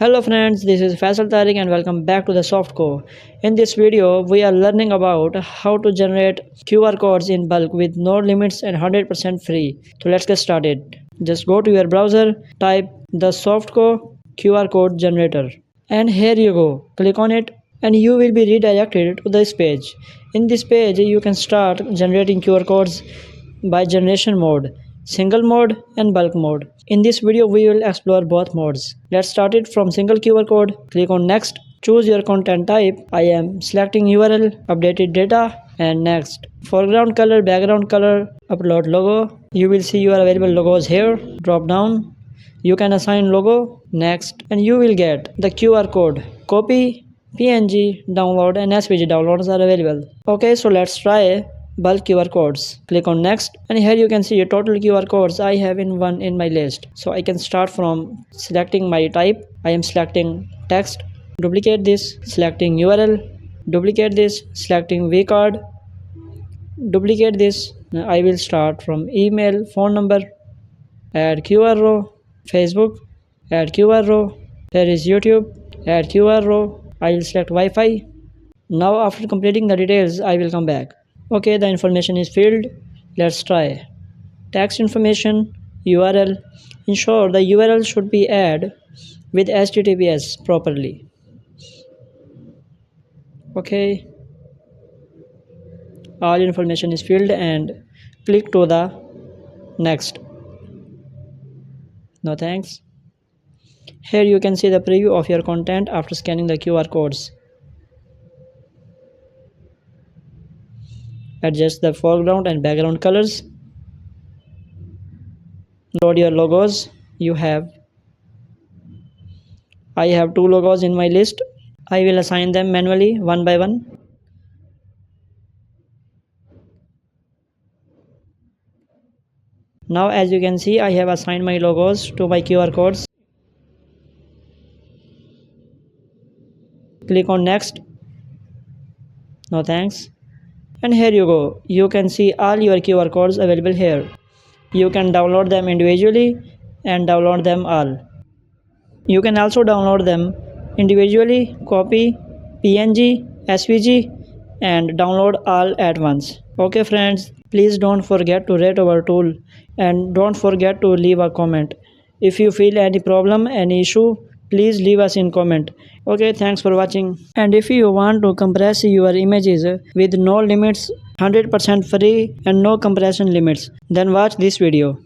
Hello friends, this is Faisal Tariq and welcome back to TheSoftCo. In this video, we are learning about how to generate QR codes in bulk with no limits and 100% free. So let's get started. Just go to your browser, type TheSoftCo QR code generator. And here you go. Click on it and you will be redirected to this page. In this page, you can start generating QR codes by generation mode, single mode and bulk mode. In this video we will explore both modes. Let's start it from single QR code. Click on next. Choose your content type. I am selecting URL, updated data and next. Foreground color, background color, upload logo. You will see your available logos here. Drop down. You can assign logo, next, and you will get the QR code. Copy, PNG, download and SVG downloads are available. Okay, so let's try bulk QR codes. Click on next and here you can see a total QR codes I have in my list. So I can start from selecting my type. I am selecting text, duplicate this, selecting URL, duplicate this, selecting vcard, duplicate this. I will start from email, phone number, add QR row, Facebook, add QR row, here is YouTube, add QR row, I will select Wi-Fi. Now after completing the details I will come back. Okay, the information is filled. Let's try. Text information, URL. Ensure the URL should be added with HTTPS properly. Okay. All information is filled and click to the next. No thanks. Here you can see the preview of your content after scanning the QR codes. Adjust the foreground and background colors. Load your logos. I have 2 logos in my list. I will assign them manually one by one. Now as you can see I have assigned my logos to my QR codes. Click on next. No thanks. And here you go. You can see all your QR codes available here. You can download them individually and download them all. You can also download them individually, copy, PNG, SVG and download all at once. Okay friends, please don't forget to rate our tool and don't forget to leave a comment. If you feel any problem, any issue, please leave us in comment. Okay, thanks for watching. And if you want to compress your images with no limits, 100% free and no compression limits, then watch this video.